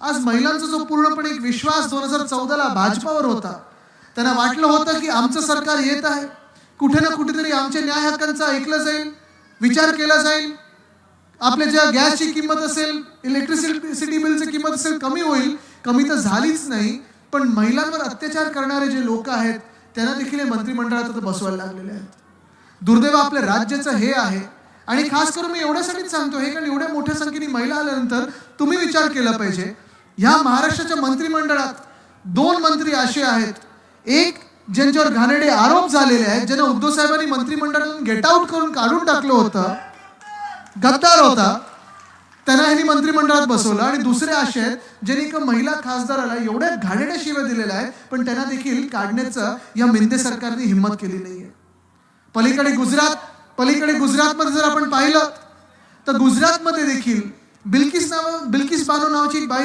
आज महिलांचा जो पूर्णपणे एक विश्वास 2014ला भाजपावर होता, त्यांना वाटलं होतं की आमचं सरकार येत आहे, कुठे ना कुठेतरी आमच्या न्याय हक्कांचा ऐकलं जाईल, विचार केला जाईल, आपल्या ज्या गॅसची किंमत असेल, इलेक्ट्रिसिटी बिलची किंमत असेल कमी होईल. कमी तर झालीच नाही, पण महिलांवर अत्याचार करणारे जे लोक आहेत त्यांना देखील हे मंत्रिमंडळात बसवायला लागलेले आहेत. दुर्दैव आपल्या राज्याचं हे आहे. आणि खास करून मी एवढ्यासाठीच सांगतो हे, कारण एवढ्या मोठ्या संख्येने महिला आल्यानंतर तुम्ही विचार केला पाहिजे. ह्या महाराष्ट्राच्या मंत्रिमंडळात 2 मंत्री असे आहेत, एक ज्यांच्यावर घाणेरडे आरोप झालेले आहेत, ज्यांना उद्धव साहेबांनी मंत्रिमंडळातून गेट आउट करून काढून टाकलं होतं, गद्दार होता, त्यांना ह्यांनी मंत्रिमंडळात बसवलं. आणि दुसरे असे आहेत ज्यांनी एका महिला खासदाराला एवढ्या घाणेरड्या शिव्या दिलेल्या आहेत, पण त्यांना देखील काढण्याचं या मिंदे सरकारने हिंमत केली नाहीये. पलीकडे गुजरातमध्ये जर आपण पाहिलं तर गुजरातमध्ये देखील बिल्किस बानो नावाची एक बाई